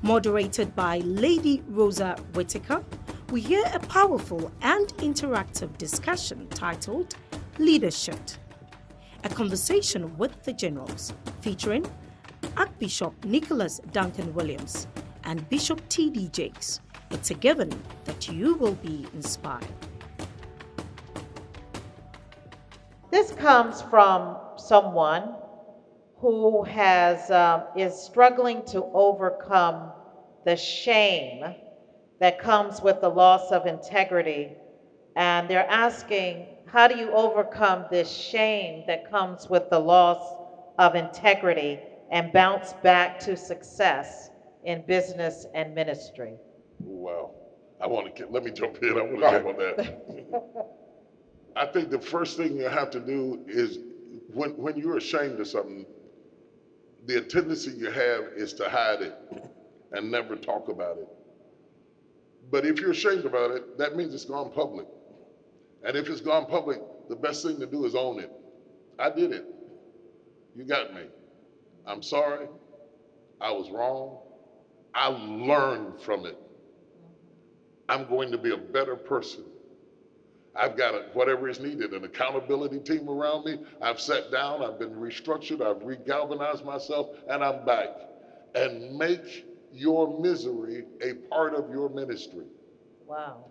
Moderated by Lady Rosa Whitaker, we hear a powerful and interactive discussion titled Leadership, a conversation with the generals, featuring Archbishop Nicholas Duncan-Williams and Bishop T.D. Jakes. It's a given that you will be inspired. This comes from someone who is struggling to overcome the shame that comes with the loss of integrity. And they're asking, how do you overcome this shame that comes with the loss of integrity and bounce back to success in business and ministry? Wow. Let me jump in. I want to jump on that. I think the first thing you have to do is when you're ashamed of something, the tendency you have is to hide it and never talk about it. But if you're ashamed about it, that means it's gone public. And if it's gone public, the best thing to do is own it. I did it. You got me. I'm sorry. I was wrong. I learned from it. I'm going to be a better person. I've got whatever is needed, an accountability team around me. I've sat down, I've been restructured, I've regalvanized myself, and I'm back. And make your misery a part of your ministry. Wow.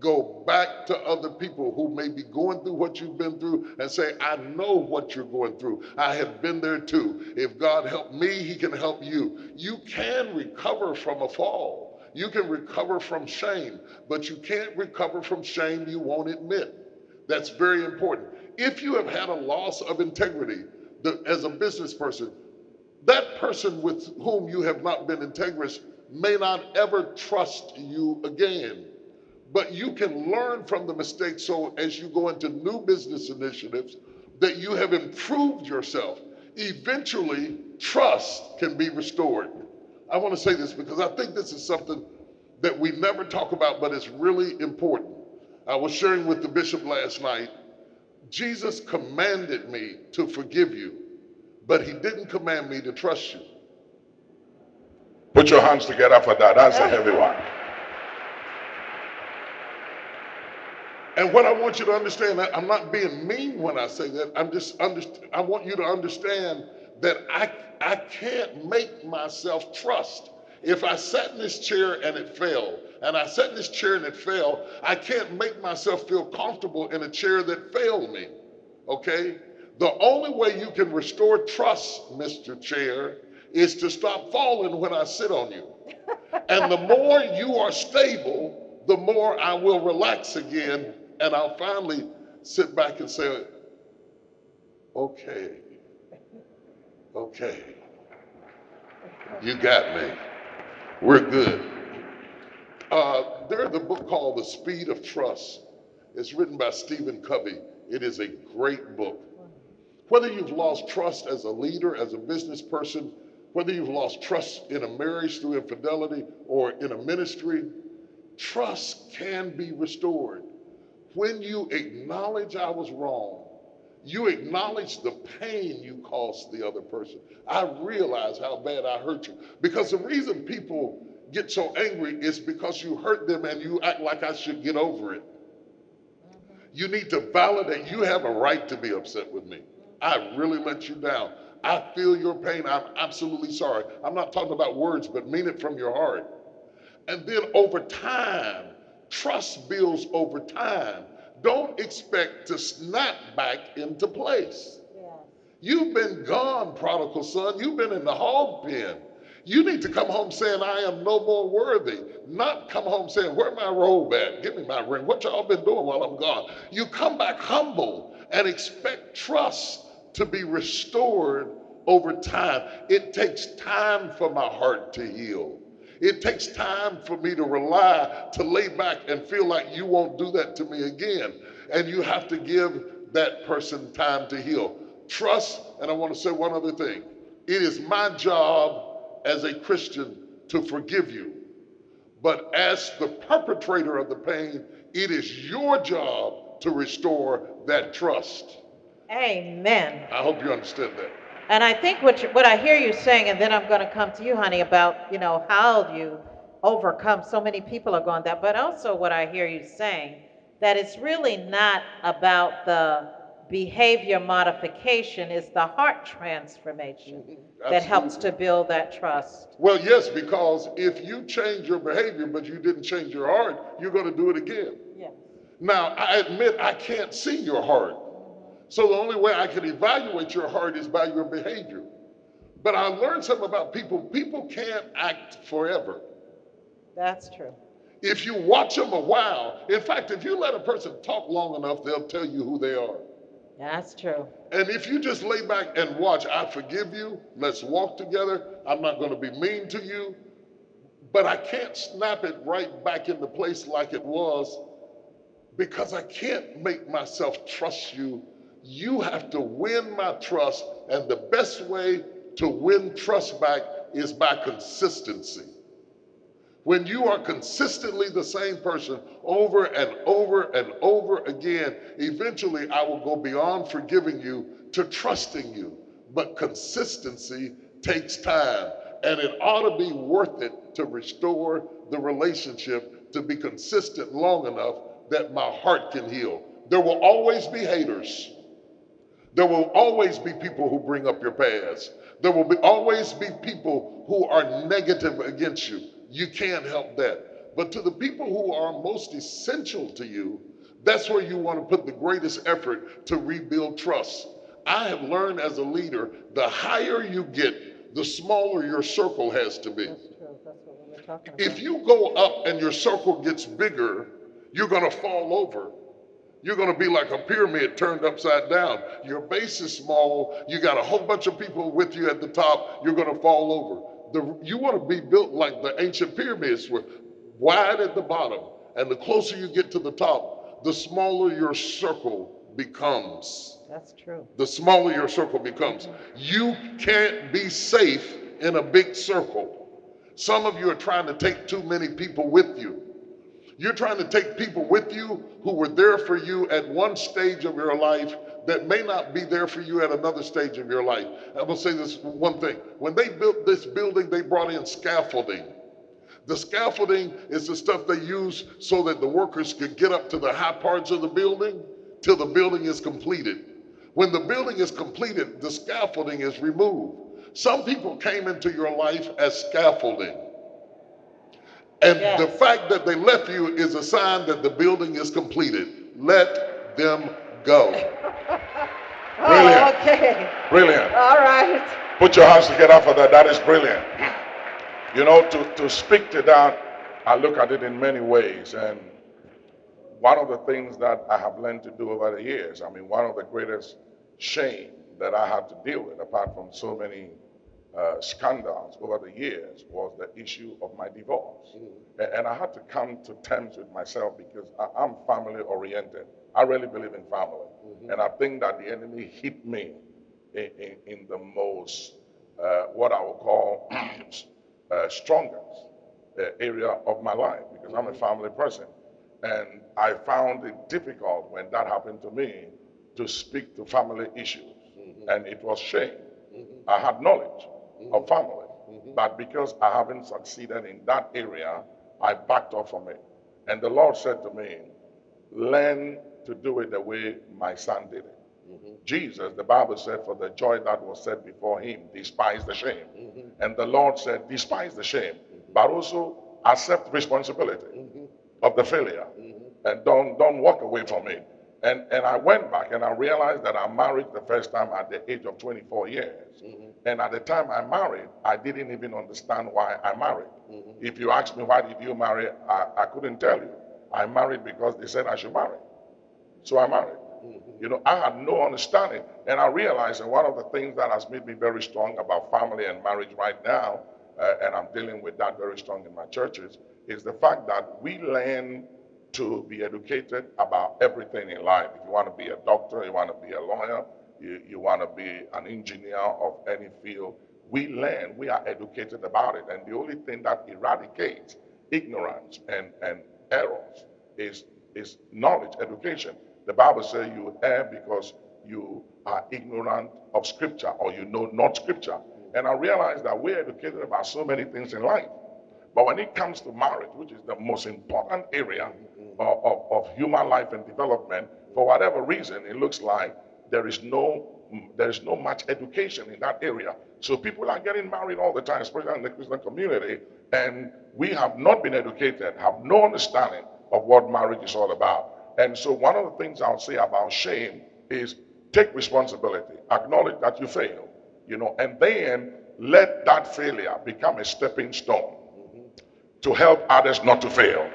Go back to other people who may be going through what you've been through and say, I know what you're going through. I have been there too. If God helped me, he can help you. You can recover from a fall. You can recover from shame, but you can't recover from shame you won't admit. That's very important. If you have had a loss of integrity as a business person, that person with whom you have not been integrous may not ever trust you again. But you can learn from the mistakes so as you go into new business initiatives that you have improved yourself. Eventually, trust can be restored. I want to say this because I think this is something that we never talk about, but it's really important. I was sharing with the bishop last night, Jesus commanded me to forgive you, but he didn't command me to trust you. Put your hands together for that. That's a heavy one. And what I want you to understand, I'm not being mean when I say that. I want you to understand that I can't make myself trust. If I sat in this chair and it fell, and I sat in this chair and it fell, I can't make myself feel comfortable in a chair that failed me, okay? The only way you can restore trust, Mr. Chair, is to stop falling when I sit on you. And the more you are stable, the more I will relax again, and I'll finally sit back and say, okay, you got me. We're good. There's a book called The Speed of Trust. It's written by Stephen Covey. It is a great book. Whether you've lost trust as a leader, as a business person, whether you've lost trust in a marriage through infidelity or in a ministry, trust can be restored. When you acknowledge I was wrong, you acknowledge the pain you caused the other person. I realize how bad I hurt you. Because the reason people get so angry is because you hurt them and you act like I should get over it. You need to validate. You have a right to be upset with me. I really let you down. I feel your pain. I'm absolutely sorry. I'm not talking about words, but mean it from your heart. And then over time, trust builds over time. Don't expect to snap back into place. Yeah. You've been gone, prodigal son. You've been in the hog pen. You need to come home saying, I am no more worthy. Not come home saying, where my robe at? Give me my ring. What y'all been doing while I'm gone? You come back humble and expect trust to be restored over time. It takes time for my heart to heal. It takes time for me to lay back and feel like you won't do that to me again. And you have to give that person time to heal. Trust, and I want to say one other thing. It is my job as a Christian to forgive you. But as the perpetrator of the pain, it is your job to restore that trust. Amen. I hope you understand that. And I think what I hear you saying, and then I'm going to come to you, honey, about, how you overcome. So many people are going that, but also what I hear you saying, that it's really not about the behavior modification, it's the heart transformation that helps to build that trust. Well, yes, because if you change your behavior, but you didn't change your heart, you're going to do it again. Yes. Now, I admit I can't see your heart. So the only way I can evaluate your heart is by your behavior. But I learned something about people. People can't act forever. That's true. If you watch them a while, in fact, if you let a person talk long enough, they'll tell you who they are. That's true. And if you just lay back and watch, I forgive you, let's walk together, I'm not going to be mean to you, but I can't snap it right back into place like it was because I can't make myself trust you. You have to win my trust, and the best way to win trust back is by consistency. When you are consistently the same person over and over and over again, eventually I will go beyond forgiving you to trusting you. But consistency takes time, and it ought to be worth it to restore the relationship, to be consistent long enough that my heart can heal. There will always be haters. There will always be people who bring up your past. There will always be people who are negative against you. You can't help that. But to the people who are most essential to you, that's where you want to put the greatest effort to rebuild trust. I have learned as a leader, the higher you get, the smaller your circle has to be. That's true. That's what we were talking about. If you go up and your circle gets bigger, you're going to fall over. You're going to be like a pyramid turned upside down. Your base is small. You got a whole bunch of people with you at the top. You're going to fall over. You want to be built like the ancient pyramids, were wide at the bottom. And the closer you get to the top, the smaller your circle becomes. That's true. The smaller your circle becomes. You can't be safe in a big circle. Some of you are trying to take too many people with you. You're trying to take people with you who were there for you at one stage of your life that may not be there for you at another stage of your life. I'm going to say this one thing. When they built this building, they brought in scaffolding. The scaffolding is the stuff they use so that the workers could get up to the high parts of the building till the building is completed. When the building is completed, the scaffolding is removed. Some people came into your life as scaffolding. And Yes. The fact that they left you is a sign that the building is completed. Let them go. Brilliant. Oh, okay. Brilliant. All right. Put your hands together for that. That is brilliant. You know, to speak to that, I look at it in many ways. And one of the things that I have learned to do over the years, one of the greatest shame that I had to deal with, apart from so many scandals over the years, was the issue of my divorce. And I had to come to terms with myself because I'm family oriented. I really believe in family. And I think that the enemy hit me in the most, what I would call, strongest area of my life, because I'm a family person. And I found it difficult when that happened to me to speak to family issues. And it was shame. I had knowledge of family, but because I haven't succeeded in that area, I backed off from it. And the Lord said to me, learn to do it the way my son did it. Jesus, the Bible said, for the joy that was set before him, despise the shame. And the Lord said, despise the shame, but also accept responsibility of the failure. And don't walk away from it. And I went back and I realized that I married the first time at the age of 24 years. And at the time I married, I didn't even understand why I married. If you ask me, why did you marry? I couldn't tell you. I married because they said I should marry. So I married. I had no understanding. And I realized that one of the things that has made me very strong about family and marriage right now, and I'm dealing with that very strong in my churches, is the fact that we learn to be educated about everything in life. If you want to be a doctor, you want to be a lawyer, you want to be an engineer of any field, we learn, we are educated about it. And the only thing that eradicates ignorance and errors is knowledge, education. The Bible says you err because you are ignorant of Scripture or you know not Scripture. And I realize that we're educated about so many things in life. But when it comes to marriage, which is the most important area of human life and development, for whatever reason, it looks like there is no much education in that area. So people are getting married all the time, especially in the Christian community, and we have not been educated, have no understanding of what marriage is all about. And so one of the things I'll say about shame is take responsibility, acknowledge that you failed, and then let that failure become a stepping stone to help others not to fail.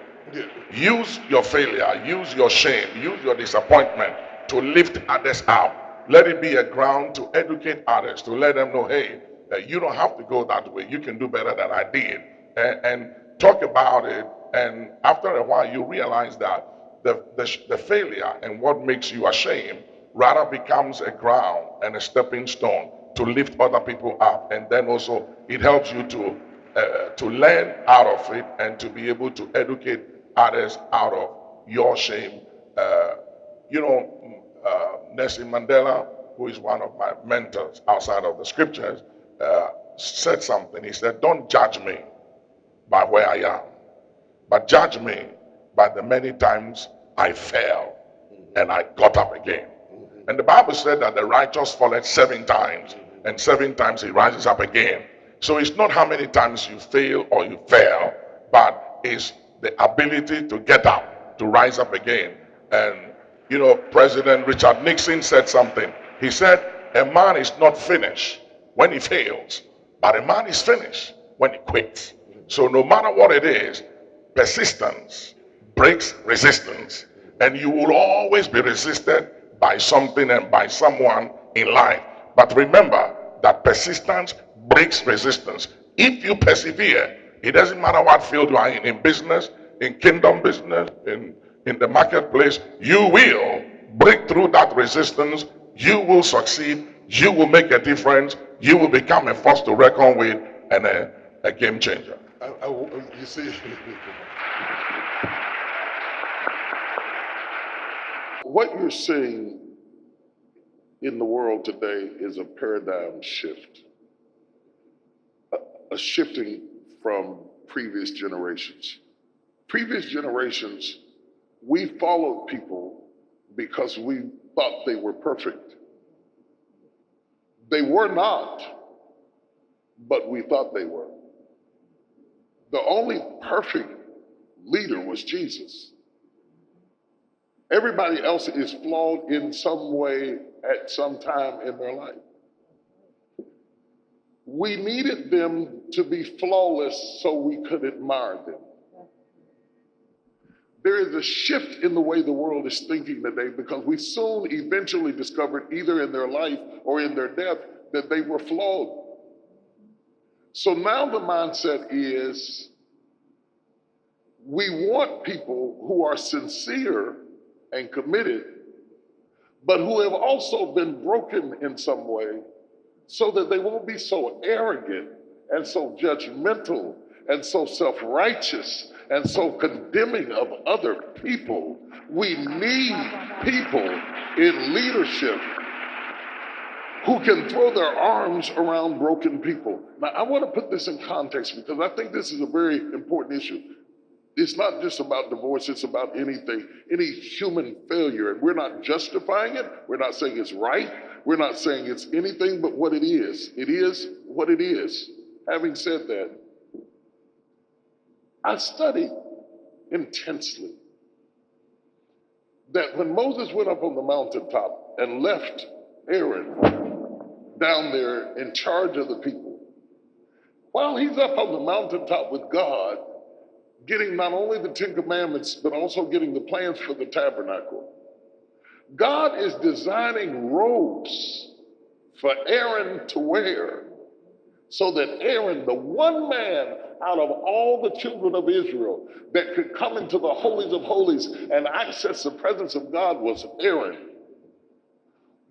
Use your failure, use your shame, use your disappointment to lift others up. Let it be a ground to educate others, to let them know, hey, you don't have to go that way. You can do better than I did. And talk about it. And after a while, you realize that the failure and what makes you ashamed rather becomes a ground and a stepping stone to lift other people up. And then also it helps you to learn out of it and to be able to educate others out of your shame. Nelson Mandela, who is one of my mentors outside of the scriptures, said something. He said, don't judge me by where I am, but judge me by the many times I fell and I got up again. And the Bible said that the righteous falleth 7 times, and 7 times he rises up again. So it's not how many times you fail or you fail, but it's the ability to get up, to rise up again. And President Richard Nixon said something. He said, a man is not finished when he fails, but a man is finished when he quits. So no matter what it is, persistence breaks resistance. And you will always be resisted by something and by someone in life. But remember that persistence breaks resistance. If you persevere, it doesn't matter what field you are in business, in kingdom business, in the marketplace, you will break through that resistance. You will succeed. You will make a difference. You will become a force to reckon with and a game changer. You see, what you're seeing in the world today is a paradigm shift, a shifting from previous generations. Previous generations, we followed people because we thought they were perfect. They were not, but we thought they were. The only perfect leader was Jesus. Everybody else is flawed in some way at some time in their life. We needed them to be flawless so we could admire them. There is a shift in the way the world is thinking today because we soon eventually discovered either in their life or in their death that they were flawed. So now the mindset is we want people who are sincere and committed, but who have also been broken in some way so that they won't be so arrogant and so judgmental and so self-righteous and so condemning of other people. We need people in leadership who can throw their arms around broken people. Now, I want to put this in context because I think this is a very important issue. It's not just about divorce, it's about anything, any human failure. And we're not justifying it. We're not saying it's right. We're not saying it's anything but what it is. It is what it is. Having said that, I studied intensely that when Moses went up on the mountaintop and left Aaron down there in charge of the people, while he's up on the mountaintop with God, getting not only the 10 Commandments, but also getting the plans for the tabernacle, God is designing robes for Aaron to wear so that Aaron, the one man out of all the children of Israel that could come into the holies of holies and access the presence of God, was Aaron.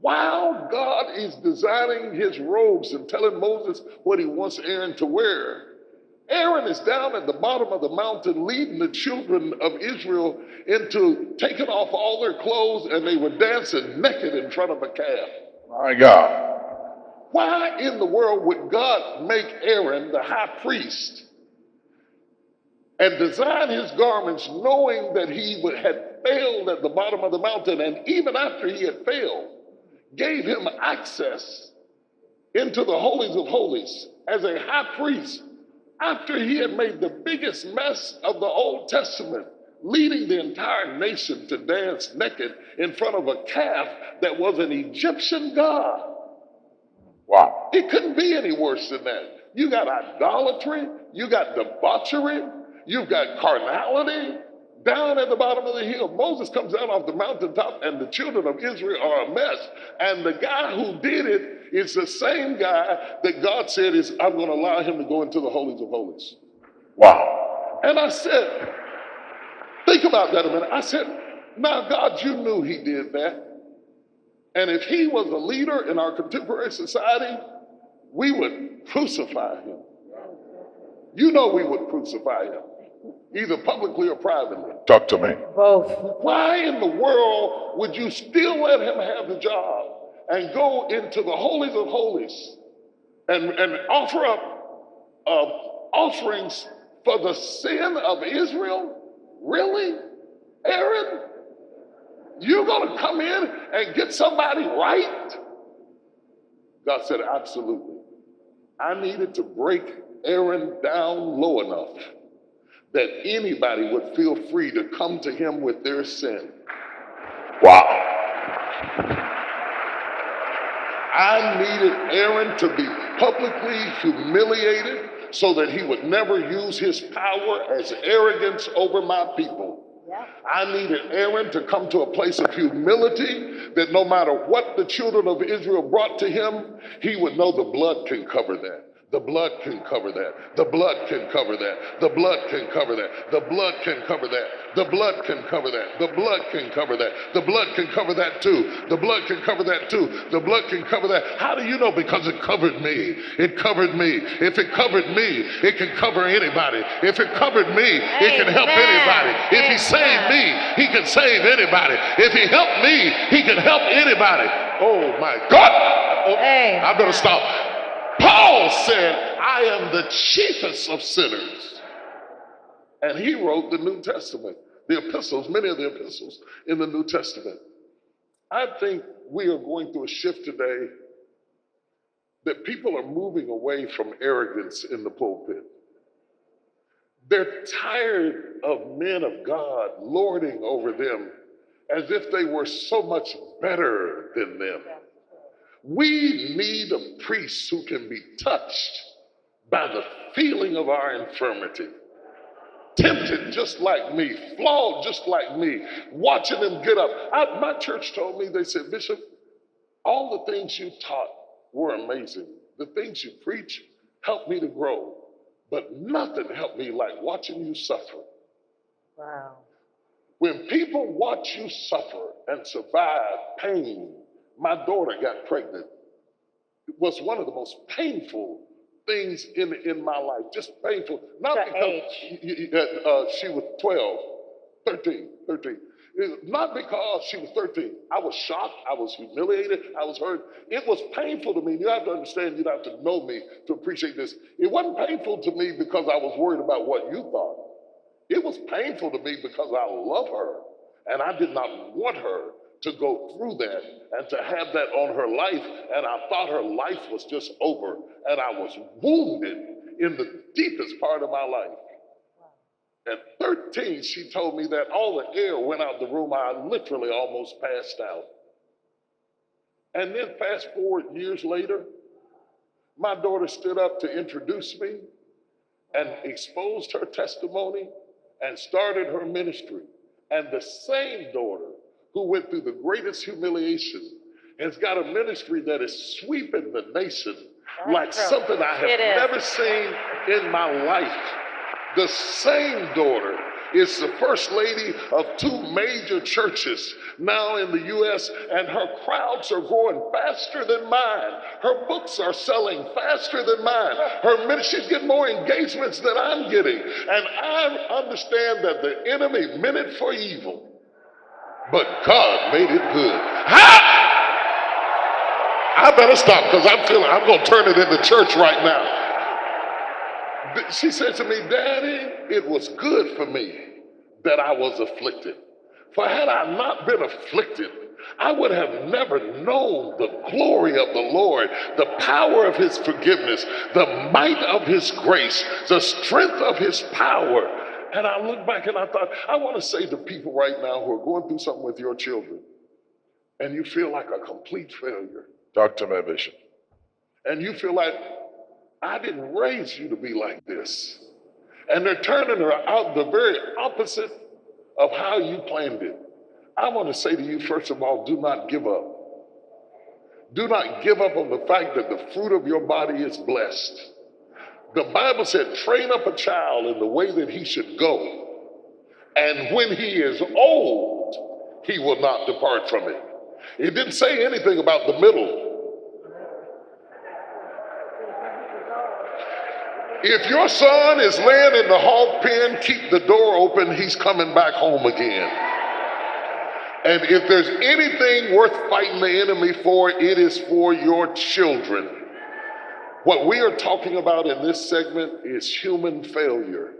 While God is designing his robes and telling Moses what he wants Aaron to wear, Aaron is down at the bottom of the mountain leading the children of Israel into taking off all their clothes, and they were dancing naked in front of a calf. My God. Why in the world would God make Aaron the high priest and design his garments knowing that he had failed at the bottom of the mountain, and even after he had failed, gave him access into the holies of holies as a high priest after he had made the biggest mess of the Old Testament, leading the entire nation to dance naked in front of a calf that was an Egyptian god? Wow. It couldn't be any worse than that. You got idolatry, you got debauchery, you've got carnality down at the bottom of the hill. Moses comes down off the mountaintop and the children of Israel are a mess. And the guy who did it is the same guy that God said is, I'm going to allow him to go into the holies of holies. Wow. And I said, think about that a minute. I said, now God, you knew he did that. And if he was a leader in our contemporary society, we would crucify him. You know we would crucify him, either publicly or privately. Talk to me. Both. Why in the world would you still let him have the job and go into the holies of holies and offer up offerings for the sin of Israel? Really? Aaron? You're going to come in and get somebody right? God said, absolutely. I needed to break Aaron down low enough that anybody would feel free to come to him with their sin. Wow. I needed Aaron to be publicly humiliated so that he would never use his power as arrogance over my people. I needed Aaron to come to a place of humility that no matter what the children of Israel brought to him, he would know the blood can cover that. The blood can cover that. The blood can cover that. The blood can cover that. The blood can cover that. The blood can cover that. The blood can cover that. The blood can cover that too. The blood can cover that too. The blood can cover that. How do you know? Because it covered me. It covered me. If it covered me, it can cover anybody. If it covered me, it can help anybody. If he saved me, he can save anybody. If he helped me, he can help anybody. Oh my God. Oh, I better stop. Paul said, I am the chiefest of sinners. And he wrote the New Testament, the epistles, many of the epistles in the New Testament. I think we are going through a shift today that people are moving away from arrogance in the pulpit. They're tired of men of God lording over them as if they were so much better than them. We need a priest who can be touched by the feeling of our infirmity. Tempted just like me, flawed just like me, watching them get up. My church told me, they said, Bishop, all the things you taught were amazing. The things you preach helped me to grow, but nothing helped me like watching you suffer. Wow. When people watch you suffer and survive pain, my daughter got pregnant. It was one of the most painful things in my life, just painful. Not because she was 13. Not because she was 13. I was shocked, I was humiliated, I was hurt. It was painful to me. You have to understand, you have to know me to appreciate this. It wasn't painful to me because I was worried about what you thought. It was painful to me because I love her and I did not want her to go through that and to have that on her life, and I thought her life was just over, and I was wounded in the deepest part of my life. At 13, she told me that all the air went out the room. I literally almost passed out. And then fast forward years later, my daughter stood up to introduce me and exposed her testimony and started her ministry. And the same daughter who went through the greatest humiliation has got a ministry that is sweeping the nation like something I have never seen in my life. The same daughter is the first lady of two major churches now in the U.S., and her crowds are growing faster than mine. Her books are selling faster than mine. She's getting more engagements than I'm getting. And I understand that the enemy meant it for evil, but God made it good. Ha! I better stop, because I'm going to turn it into church right now. She said to me, Daddy, it was good for me that I was afflicted. For had I not been afflicted, I would have never known the glory of the Lord, the power of his forgiveness, the might of his grace, the strength of his power. And I look back and I thought, I want to say to people right now who are going through something with your children, and you feel like a complete failure. Talk to me, Bishop. And you feel like, I didn't raise you to be like this. And they're turning out the very opposite of how you planned it. I want to say to you, first of all, do not give up. Do not give up on the fact that the fruit of your body is blessed. The Bible said, train up a child in the way that he should go. And when he is old, he will not depart from it. It didn't say anything about the middle. If your son is laying in the hog pen, keep the door open. He's coming back home again. And if there's anything worth fighting the enemy for, it is for your children. What we are talking about in this segment is human failure.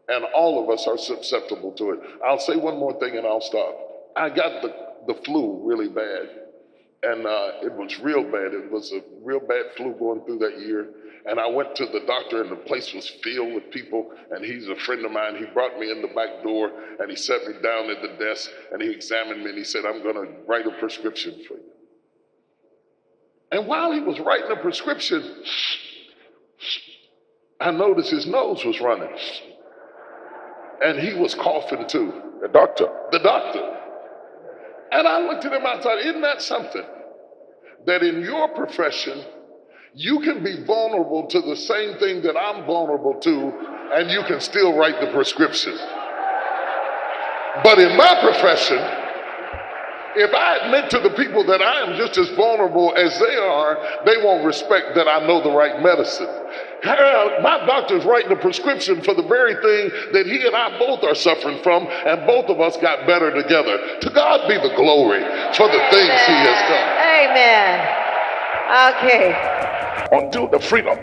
And all of us are susceptible to it. I'll say one more thing and I'll stop. I got the flu really bad. And it was real bad. It was a real bad flu going through that year. And I went to the doctor, and the place was filled with people, and he's a friend of mine. He brought me in the back door, and he sat me down at the desk, and he examined me, and he said, I'm going to write a prescription for you. And while he was writing a prescription, I noticed his nose was running, and he was coughing too. The doctor. The doctor. And I looked at him, I thought, isn't that something? That in your profession, you can be vulnerable to the same thing that I'm vulnerable to, and you can still write the prescription. But in my profession, if I admit to the people that I am just as vulnerable as they are, they won't respect that I know the right medicine. My doctor's writing a prescription for the very thing that he and I both are suffering from, and both of us got better together. To God be the glory for the things he has done. Amen. Okay. Until the freedom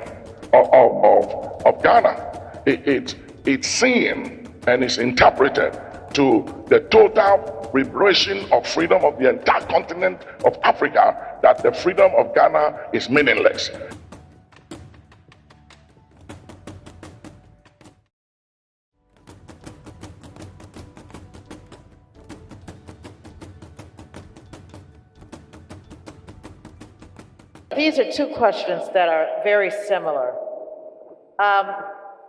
of Ghana, it's seen and is interpreted to the total liberation of freedom of the entire continent of Africa, that the freedom of Ghana is meaningless. These are two questions that are very similar.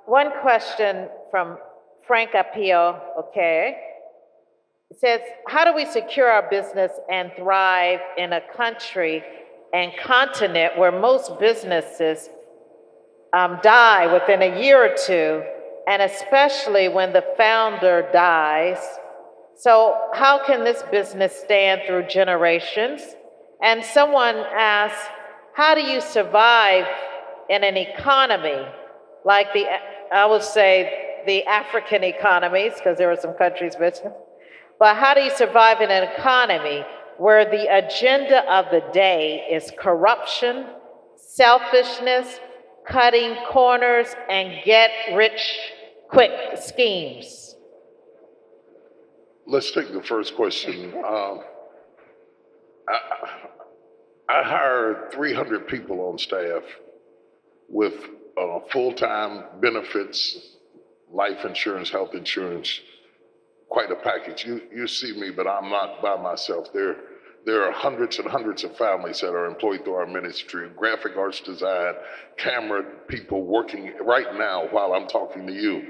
One question from Frank Apio, okay. It says, how do we secure our business and thrive in a country and continent where most businesses die within a year or two, and especially when the founder dies? So how can this business stand through generations? And someone asks, how do you survive in an economy like I would say the African economies, because there are some countries mentioned, but how do you survive in an economy where the agenda of the day is corruption, selfishness, cutting corners, and get rich quick schemes? Let's take the first question. I hired 300 people on staff with full-time benefits, life insurance, health insurance, quite a package. You see me, but I'm not by myself. There are hundreds and hundreds of families that are employed through our ministry, graphic arts design, camera people working right now while I'm talking to you.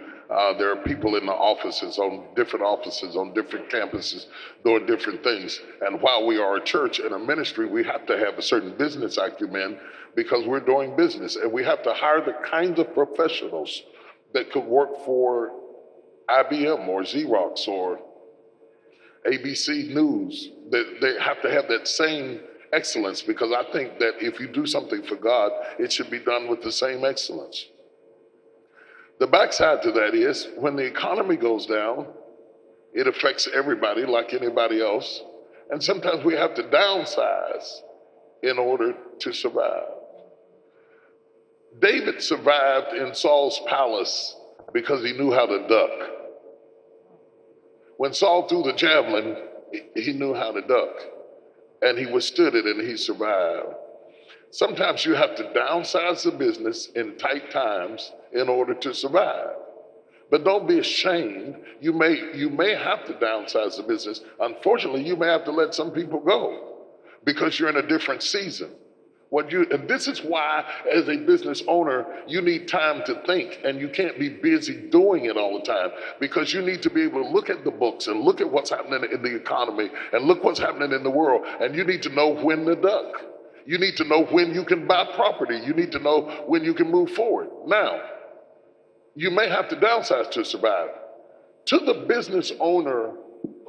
There are people in the offices, on different campuses, doing different things. And while we are a church and a ministry, we have to have a certain business acumen because we're doing business. And we have to hire the kinds of professionals that could work for IBM or Xerox or ABC News. They have to have that same excellence, because I think that if you do something for God, it should be done with the same excellence. The backside to that is when the economy goes down, it affects everybody like anybody else. And sometimes we have to downsize in order to survive. David survived in Saul's palace because he knew how to duck. When Saul threw the javelin, he knew how to duck. And he withstood it and he survived. Sometimes you have to downsize the business in tight times in order to survive. But don't be ashamed. You may have to downsize the business. Unfortunately, you may have to let some people go because you're in a different season. And this is why, as a business owner, you need time to think, and you can't be busy doing it all the time, because you need to be able to look at the books and look at what's happening in the economy and look what's happening in the world, and you need to know when to duck. You need to know when you can buy property. You need to know when you can move forward. Now, you may have to downsize to survive. To the business owner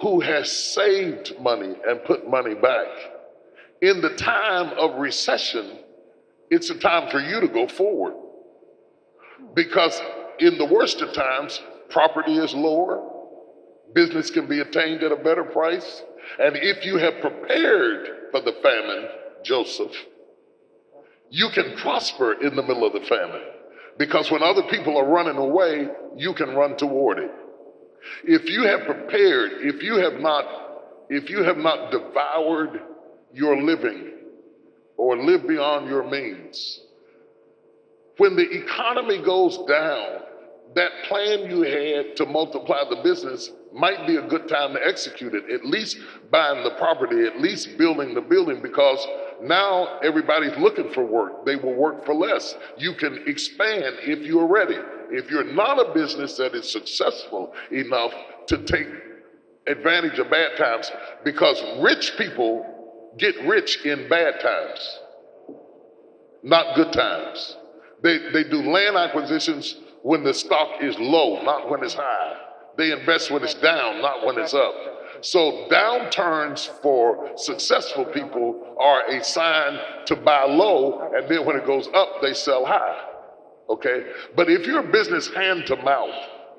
who has saved money and put money back, in the time of recession, it's a time for you to go forward. Because in the worst of times, property is lower, business can be attained at a better price, and if you have prepared for the famine, Joseph, you can prosper in the middle of the famine. Because when other people are running away, you can run toward it. If you have prepared, if you have not devoured your living or live beyond your means, when the economy goes down, that plan you had to multiply the business might be a good time to execute it, at least buying the property, at least building the building, because now everybody's looking for work. They will work for less. You can expand if you're ready. If you're not a business that is successful enough to take advantage of bad times, because rich people get rich in bad times, not good times. They do land acquisitions when the stock is low, not when it's high. They invest when it's down, not when it's up. So downturns for successful people are a sign to buy low, and then when it goes up, they sell high, okay? But if you're a business hand to mouth,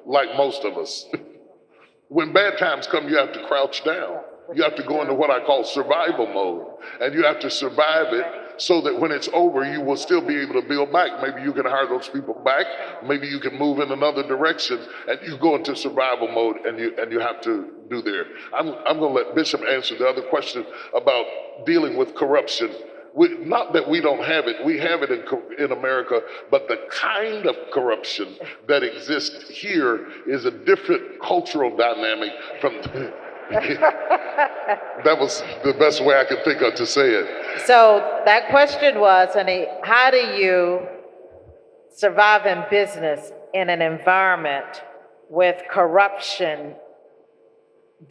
like most of us, when bad times come, you have to crouch down. You have to go into what I call survival mode, and you have to survive it so that when it's over, you will still be able to build back. Maybe you can hire those people back. Maybe you can move in another direction, and you go into survival mode, and you have to do there. I'm going to let Bishop answer the other question about dealing with corruption. Not that we don't have it, we have it in America, but the kind of corruption that exists here is a different cultural dynamic from. That was the best way I could think of to say it. So that question was, how do you survive in business in an environment with corruption,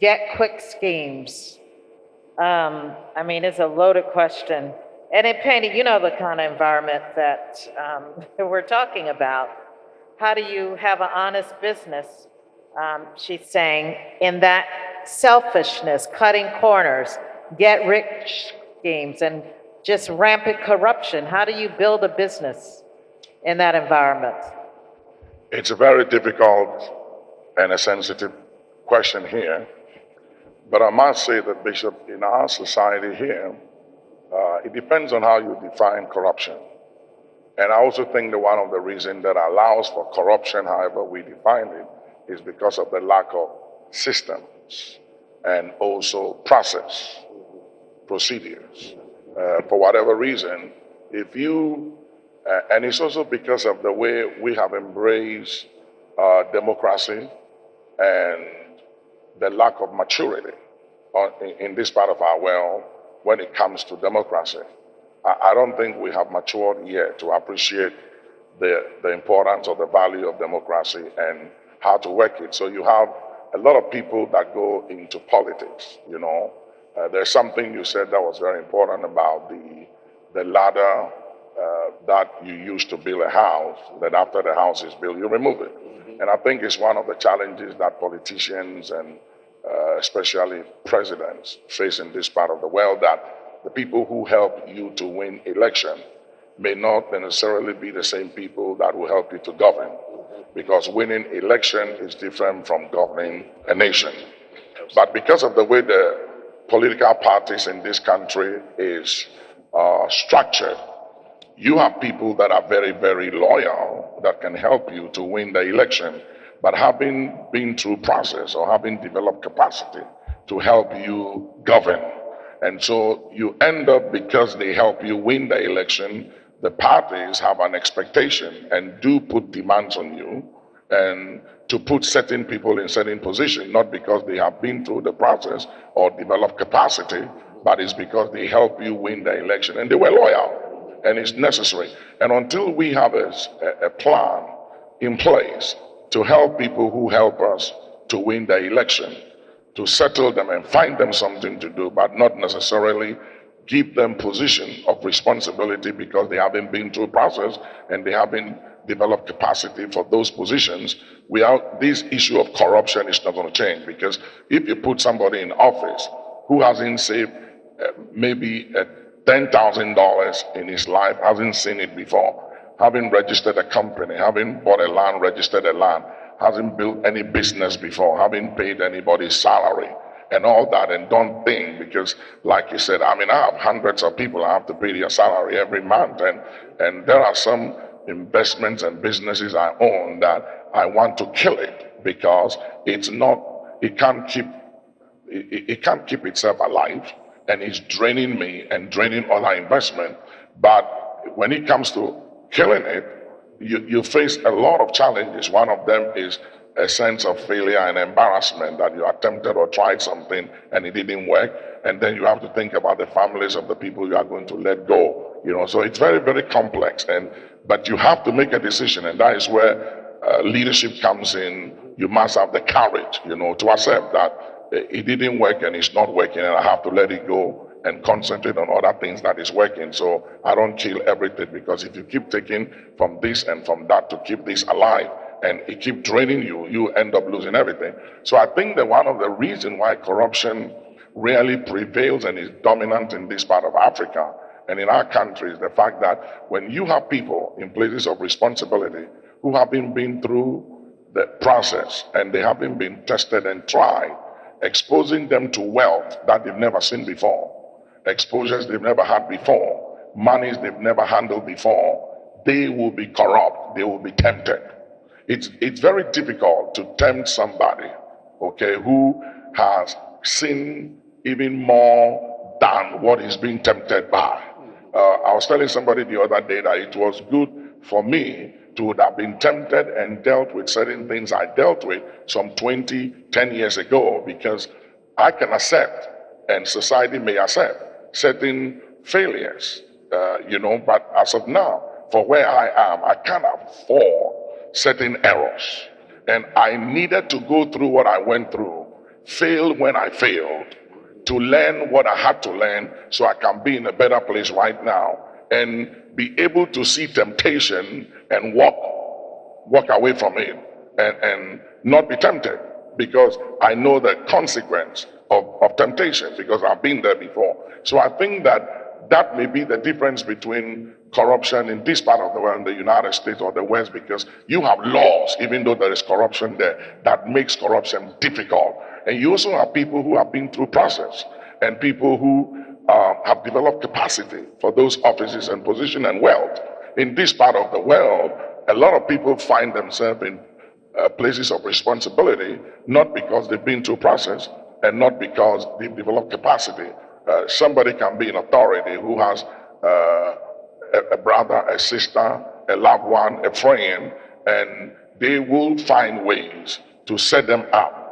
get quick schemes? It's a loaded question. And it painted, the kind of environment that we're talking about. How do you have an honest business? She's saying, in that selfishness, cutting corners, get rich schemes, and just rampant corruption. How do you build a business in that environment? It's a very difficult and a sensitive question here. But I must say that, Bishop, in our society here, it depends on how you define corruption. And I also think that one of the reasons that allows for corruption, however we define it, is because of the lack of systems and also procedures. For whatever reason, and it's also because of the way we have embraced democracy and the lack of maturity in this part of our world when it comes to democracy. I don't think we have matured yet to appreciate the importance or the value of democracy and how to work it. So you have a lot of people that go into politics, There's something you said that was very important about the ladder that you use to build a house, that after the house is built, you remove it. And I think it's one of the challenges that politicians and especially presidents face in this part of the world, that the people who help you to win election may not necessarily be the same people that will help you to govern, because winning election is different from governing a nation. But because of the way the political parties in this country is structured, you have people that are very, very loyal that can help you to win the election, but having been through process or having developed capacity to help you govern. And so you end up, because they help you win the election, the parties have an expectation and do put demands on you and to put certain people in certain positions, not because they have been through the process or developed capacity, but it's because they help you win the election and they were loyal, and it's necessary. And until we have a plan in place to help people who help us to win the election, to settle them and find them something to do, but not necessarily give them position of responsibility because they haven't been through a process and they haven't developed capacity for those positions, this issue of corruption is not going to change. Because if you put somebody in office who hasn't saved maybe $10,000 in his life, hasn't seen it before, having registered a company, having bought a land, registered a land, hasn't built any business before, having paid anybody's salary and all that, and don't think, because like you said, I have hundreds of people I have to pay their salary every month, and there are some investments and businesses I own that I want to kill it because it can't keep itself alive, and it's draining me and draining all our investment. But when it comes to killing it, you face a lot of challenges. One of them is a sense of failure and embarrassment, that you attempted or tried something and it didn't work, and then you have to think about the families of the people you are going to let go. So it's very, very complex, but you have to make a decision, and that is where leadership comes in. You must have the courage, to accept that it didn't work and it's not working, and I have to let it go and concentrate on other things that is working. So I don't kill everything, because if you keep taking from this and from that to keep this alive, and it keep draining you, you end up losing everything. So I think that one of the reasons why corruption really prevails and is dominant in this part of Africa and in our country is the fact that when you have people in places of responsibility who haven't been through the process and they haven't been tested and tried, exposing them to wealth that they've never seen before, exposures they've never had before, monies they've never handled before, they will be corrupt, they will be tempted. It's very difficult to tempt somebody, who has seen even more than what he's being tempted by. I was telling somebody the other day that it was good for me to have been tempted and dealt with certain things I dealt with some 10 years ago, because I can accept, and society may accept, certain failures, but as of now, for where I am, I can't afford certain errors. And I needed to go through what I went through, fail when I failed, to learn what I had to learn so I can be in a better place right now and be able to see temptation and walk away from it and not be tempted, because I know the consequence of temptation, because I've been there before. So I think that may be the difference between corruption in this part of the world, in the United States or the West, because you have laws, even though there is corruption there, that makes corruption difficult. And you also have people who have been through process, and people who have developed capacity for those offices and position and wealth. In this part of the world, a lot of people find themselves in places of responsibility, not because they've been through process and not because they've developed capacity. Somebody can be in authority who has a brother, a sister, a loved one, a friend, and they will find ways to set them up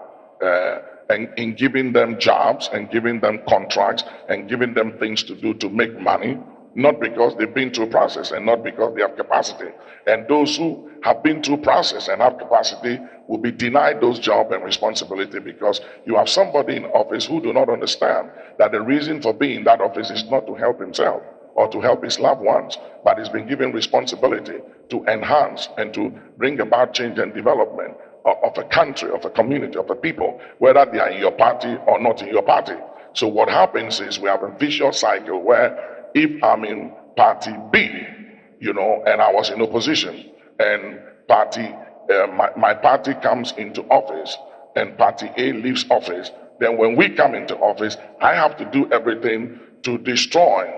and in giving them jobs and giving them contracts and giving them things to do to make money, not because they've been through process and not because they have capacity. And those who have been through process and have capacity will be denied those jobs and responsibility, because you have somebody in office who do not understand that the reason for being in that office is not to help himself or to help his loved ones, but he's been given responsibility to enhance and to bring about change and development of a country, of a community, of a people, whether they are in your party or not in your party. So what happens is we have a vicious cycle where if I'm in party B, and I was in opposition, and my party comes into office, and party A leaves office, then when we come into office, I have to do everything to destroy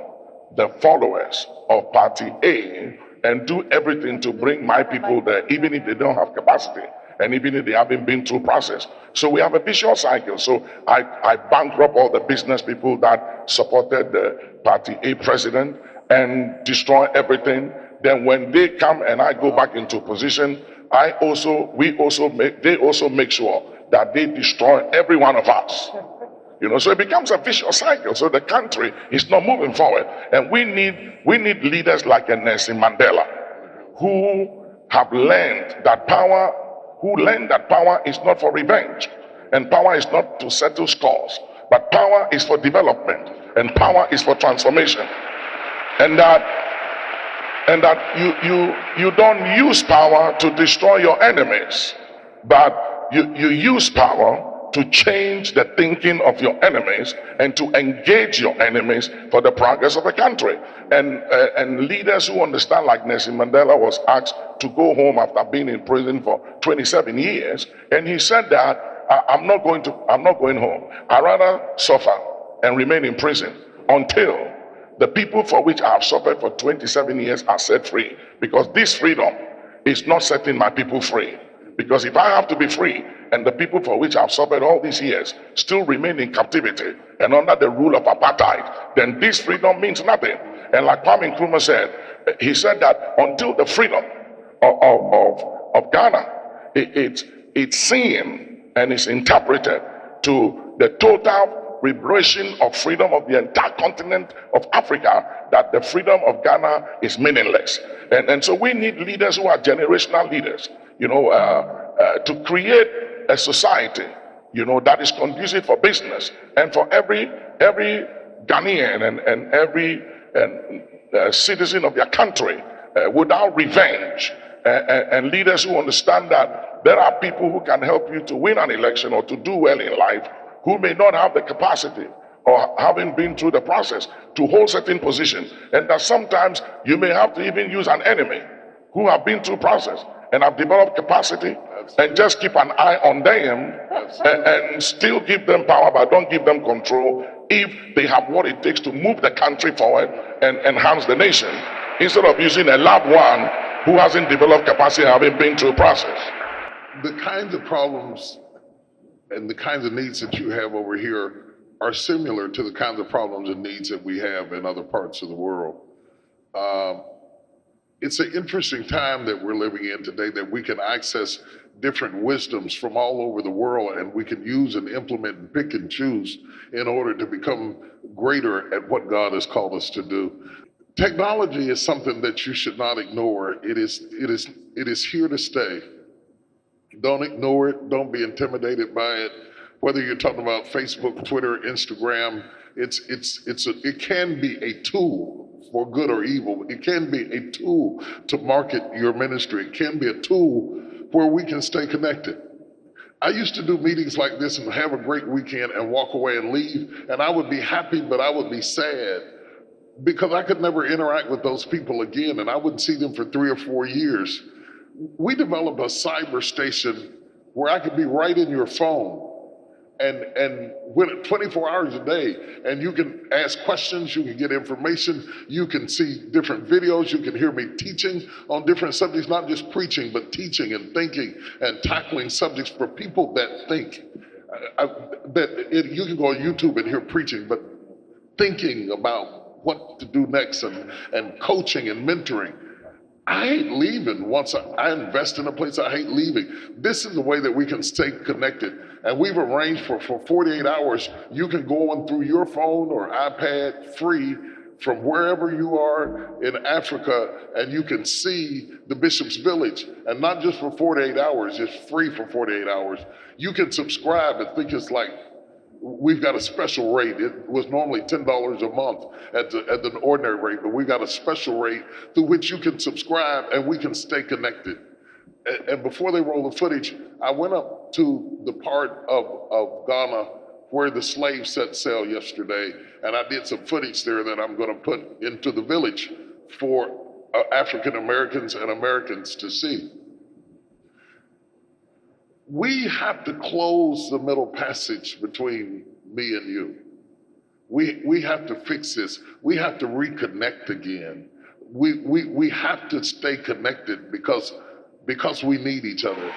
the followers of party A and do everything to bring my people there, even if they don't have capacity and even if they haven't been through process. So we have a vicious cycle. So I bankrupt all the business people that supported the party A president and destroy everything. Then when they come and I go back into position, they also make sure that they destroy every one of us. So it becomes a vicious cycle. So the country is not moving forward. And we need leaders like a Nelson Mandela who have learned that power is not for revenge, and power is not to settle scores, but power is for development, and power is for transformation. And that you don't use power to destroy your enemies, but you use power to change the thinking of your enemies and to engage your enemies for the progress of the country. And leaders who understand, like Nelson Mandela was asked to go home after being in prison for 27 years, and he said that I'm not going home. I'd rather suffer and remain in prison until the people for which I have suffered for 27 years are set free, because this freedom is not setting my people free. Because if I have to be free and the people for which I've suffered all these years still remain in captivity and under the rule of apartheid, then this freedom means nothing. And like Kwame Nkrumah said, he said that until the freedom of Ghana, it's seen and is interpreted to the total liberation of freedom of the entire continent of Africa, that the freedom of Ghana is meaningless. And so we need leaders who are generational leaders, to create a society, that is conducive for business and for every Ghanaian and every citizen of their country, without revenge, and leaders who understand that there are people who can help you to win an election or to do well in life who may not have the capacity or haven't been through the process to hold certain positions, and that sometimes you may have to even use an enemy who have been through process and have developed capacity, and just keep an eye on them and still give them power, but don't give them control if they have what it takes to move the country forward and enhance the nation, instead of using a loved one who hasn't developed capacity and haven't been through process. The kinds of problems and the kinds of needs that you have over here are similar to the kinds of problems and needs that we have in other parts of the world. It's an interesting time that we're living in today, that we can access different wisdoms from all over the world, and we can use and implement and pick and choose in order to become greater at what God has called us to do. Technology is something that you should not ignore. It is here to stay. Don't ignore it. Don't be intimidated by it. Whether you're talking about Facebook, Twitter, Instagram, it can be a tool for good or evil. It can be a tool to market your ministry. It can be a tool where we can stay connected. I used to do meetings like this and have a great weekend and walk away and leave, and I would be happy, but I would be sad because I could never interact with those people again, and I wouldn't see them for 3 or 4 years. We developed a cyber station where I could be right in your phone and when 24 hours a day, and you can ask questions, you can get information, you can see different videos, you can hear me teaching on different subjects, not just preaching, but teaching and thinking and tackling subjects for people that think. You can go on YouTube and hear preaching, but thinking about what to do next and coaching and mentoring. I hate leaving. Once I invest in a place, I hate leaving. This is the way that we can stay connected. And we've arranged for 48 hours, you can go on through your phone or iPad free from wherever you are in Africa, and you can see the Bishop's Village. And not just for 48 hours, it's free for 48 hours. You can subscribe and think it's like We've got a special rate. It was normally $10 a month at the ordinary rate, but we've got a special rate through which you can subscribe and we can stay connected. And before they roll the footage, I went up to the part of Ghana where the slaves set sail yesterday, and I did some footage there that I'm going to put into the village for African Americans and Americans to see. We have to close the middle passage between me and you. We have to fix this. We have to reconnect again. We have to stay connected because we need each other.